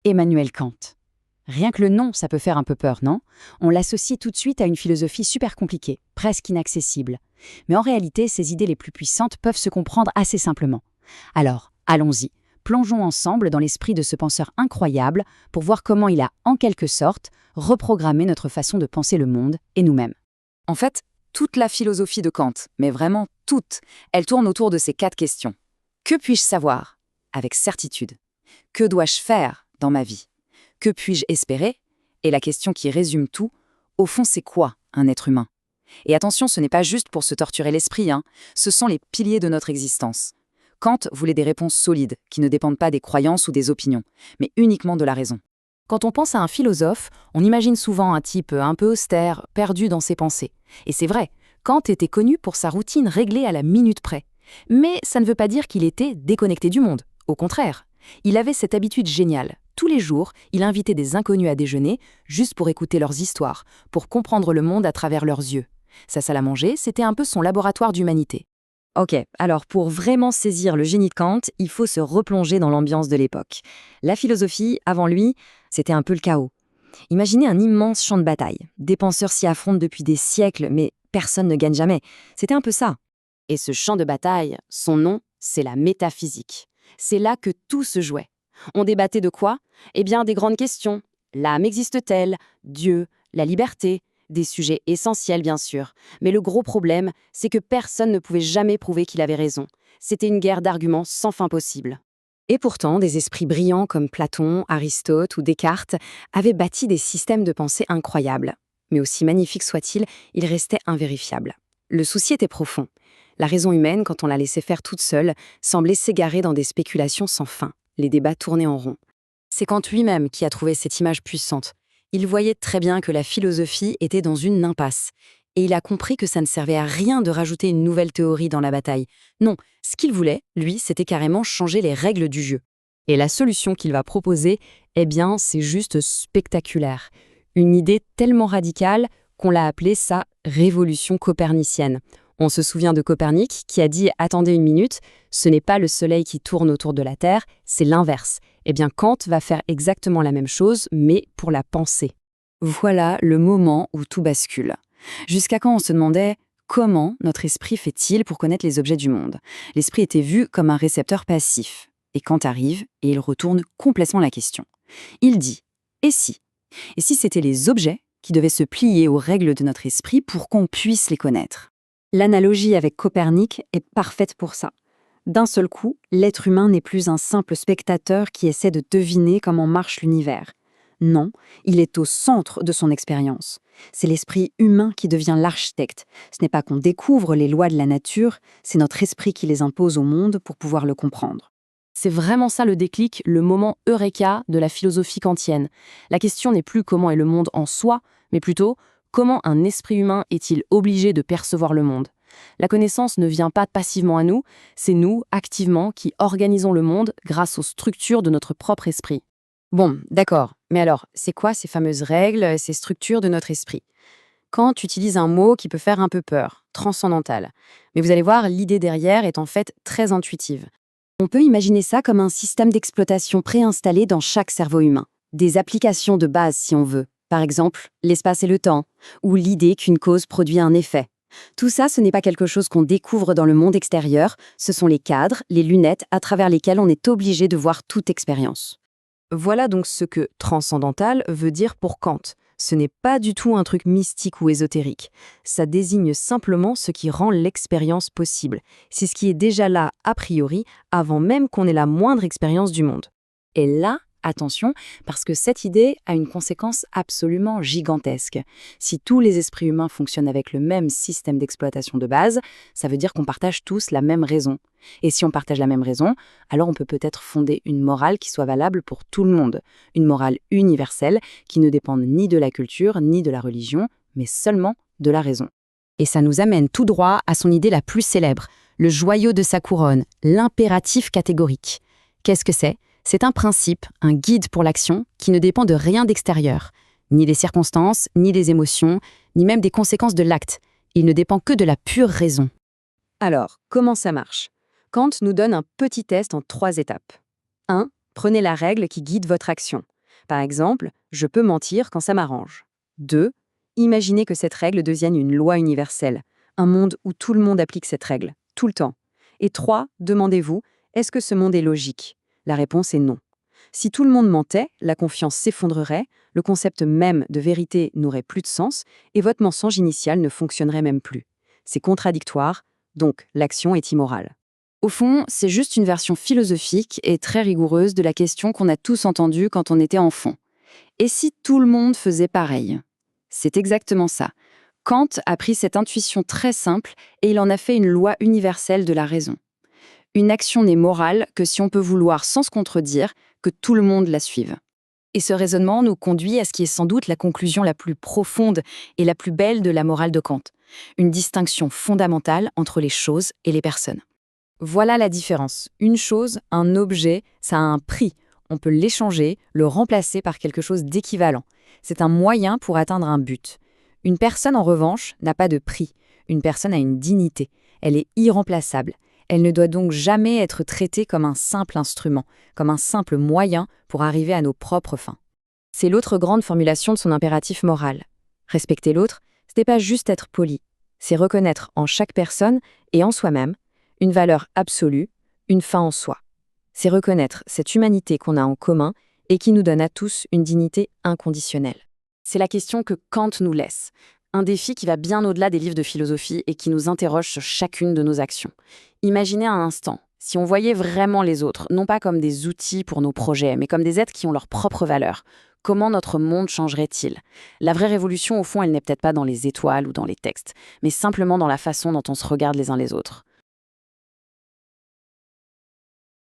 Emmanuel Kant. Rien que le nom, ça peut faire un peu peur, non? On l'associe tout de suite à une philosophie super compliquée, presque inaccessible. Mais en réalité, ses idées les plus puissantes peuvent se comprendre assez simplement. Alors, allons-y, plongeons ensemble dans l'esprit de ce penseur incroyable pour voir comment il a, en quelque sorte, reprogrammé notre façon de penser le monde et nous-mêmes. En fait, toute la philosophie de Kant, mais vraiment toute, elle tourne autour de ces 4 questions. Que puis-je savoir? Avec certitude. Que dois-je faire dans ma vie? Que puis-je espérer? Et la question qui résume tout, au fond, c'est quoi un être humain? Et attention, ce n'est pas juste pour se torturer l'esprit, ce sont les piliers de notre existence. Kant voulait des réponses solides, qui ne dépendent pas des croyances ou des opinions, mais uniquement de la raison. Quand on pense à un philosophe, on imagine souvent un type un peu austère, perdu dans ses pensées. Et c'est vrai, Kant était connu pour sa routine réglée à la minute près. Mais ça ne veut pas dire qu'il était déconnecté du monde. Au contraire, il avait cette habitude géniale. Tous les jours, il invitait des inconnus à déjeuner, juste pour écouter leurs histoires, pour comprendre le monde à travers leurs yeux. Sa salle à manger, c'était un peu son laboratoire d'humanité. Ok, alors pour vraiment saisir le génie de Kant, il faut se replonger dans l'ambiance de l'époque. La philosophie, avant lui, c'était un peu le chaos. Imaginez un immense champ de bataille. Des penseurs s'y affrontent depuis des siècles, mais personne ne gagne jamais. C'était un peu ça. Et ce champ de bataille, son nom, c'est la métaphysique. C'est là que tout se jouait. On débattait de quoi? Eh bien, des grandes questions. L'âme existe-t-elle? Dieu? La liberté? Des sujets essentiels, bien sûr. Mais le gros problème, c'est que personne ne pouvait jamais prouver qu'il avait raison. C'était une guerre d'arguments sans fin possible. Et pourtant, des esprits brillants comme Platon, Aristote ou Descartes avaient bâti des systèmes de pensée incroyables. Mais aussi magnifiques soient-ils, ils restaient invérifiables. Le souci était profond. La raison humaine, quand on la laissait faire toute seule, semblait s'égarer dans des spéculations sans fin. Les débats tournaient en rond. C'est Kant lui-même qui a trouvé cette image puissante. Il voyait très bien que la philosophie était dans une impasse. Et il a compris que ça ne servait à rien de rajouter une nouvelle théorie dans la bataille. Non, ce qu'il voulait, lui, c'était carrément changer les règles du jeu. Et la solution qu'il va proposer, eh bien, c'est juste spectaculaire. Une idée tellement radicale qu'on l'a appelée sa révolution copernicienne. On se souvient de Copernic qui a dit « Attendez une minute, ce n'est pas le Soleil qui tourne autour de la Terre, c'est l'inverse ». Eh bien, Kant va faire exactement la même chose, mais pour la pensée. Voilà le moment où tout bascule. Jusqu'à quand on se demandait comment notre esprit fait-il pour connaître les objets du monde? L'esprit était vu comme un récepteur passif. Et Kant arrive et il retourne complètement la question. Il dit « Et si? Et si c'était les objets qui devaient se plier aux règles de notre esprit pour qu'on puisse les connaître ?» L'analogie avec Copernic est parfaite pour ça. D'un seul coup, l'être humain n'est plus un simple spectateur qui essaie de deviner comment marche l'univers. Non, il est au centre de son expérience. C'est l'esprit humain qui devient l'architecte. Ce n'est pas qu'on découvre les lois de la nature, c'est notre esprit qui les impose au monde pour pouvoir le comprendre. C'est vraiment ça le déclic, le moment eureka de la philosophie kantienne. La question n'est plus comment est le monde en soi, mais plutôt comment un esprit humain est-il obligé de percevoir le monde? La connaissance ne vient pas passivement à nous, c'est nous, activement, qui organisons le monde grâce aux structures de notre propre esprit. Bon, d'accord, mais alors, c'est quoi ces fameuses règles, ces structures de notre esprit? Kant utilise un mot qui peut faire un peu peur, transcendantal. Mais vous allez voir, l'idée derrière est en fait très intuitive. On peut imaginer ça comme un système d'exploitation préinstallé dans chaque cerveau humain. Des applications de base, si on veut. Par exemple, l'espace et le temps, ou l'idée qu'une cause produit un effet. Tout ça, ce n'est pas quelque chose qu'on découvre dans le monde extérieur, ce sont les cadres, les lunettes à travers lesquelles on est obligé de voir toute expérience. Voilà donc ce que transcendantal veut dire pour Kant. Ce n'est pas du tout un truc mystique ou ésotérique. Ça désigne simplement ce qui rend l'expérience possible. C'est ce qui est déjà là a priori, avant même qu'on ait la moindre expérience du monde. Et là, attention, parce que cette idée a une conséquence absolument gigantesque. Si tous les esprits humains fonctionnent avec le même système d'exploitation de base, ça veut dire qu'on partage tous la même raison. Et si on partage la même raison, alors on peut peut-être fonder une morale qui soit valable pour tout le monde. Une morale universelle qui ne dépende ni de la culture ni de la religion, mais seulement de la raison. Et ça nous amène tout droit à son idée la plus célèbre, le joyau de sa couronne, l'impératif catégorique. Qu'est-ce que c'est? C'est un principe, un guide pour l'action qui ne dépend de rien d'extérieur, ni des circonstances, ni des émotions, ni même des conséquences de l'acte. Il ne dépend que de la pure raison. Alors, comment ça marche? Kant nous donne un petit test en 3 étapes. 1. Prenez la règle qui guide votre action. Par exemple, je peux mentir quand ça m'arrange. 2. Imaginez que cette règle devienne une loi universelle, un monde où tout le monde applique cette règle, tout le temps. Et 3. Demandez-vous, est-ce que ce monde est logique? La réponse est non. Si tout le monde mentait, la confiance s'effondrerait, le concept même de vérité n'aurait plus de sens et votre mensonge initial ne fonctionnerait même plus. C'est contradictoire, donc l'action est immorale. Au fond, c'est juste une version philosophique et très rigoureuse de la question qu'on a tous entendue quand on était enfant. Et si tout le monde faisait pareil? C'est exactement ça. Kant a pris cette intuition très simple et il en a fait une loi universelle de la raison. Une action n'est morale que si on peut vouloir sans se contredire que tout le monde la suive. Et ce raisonnement nous conduit à ce qui est sans doute la conclusion la plus profonde et la plus belle de la morale de Kant. Une distinction fondamentale entre les choses et les personnes. Voilà la différence. Une chose, un objet, ça a un prix. On peut l'échanger, le remplacer par quelque chose d'équivalent. C'est un moyen pour atteindre un but. Une personne, en revanche, n'a pas de prix. Une personne a une dignité. Elle est irremplaçable. Elle ne doit donc jamais être traitée comme un simple instrument, comme un simple moyen pour arriver à nos propres fins. C'est l'autre grande formulation de son impératif moral. Respecter l'autre, ce n'est pas juste être poli. C'est reconnaître en chaque personne et en soi-même une valeur absolue, une fin en soi. C'est reconnaître cette humanité qu'on a en commun et qui nous donne à tous une dignité inconditionnelle. C'est la question que Kant nous laisse. Un défi qui va bien au-delà des livres de philosophie et qui nous interroge sur chacune de nos actions. Imaginez un instant, si on voyait vraiment les autres, non pas comme des outils pour nos projets, mais comme des êtres qui ont leurs propres valeurs. Comment notre monde changerait-il? La vraie révolution, au fond, elle n'est peut-être pas dans les étoiles ou dans les textes, mais simplement dans la façon dont on se regarde les uns les autres.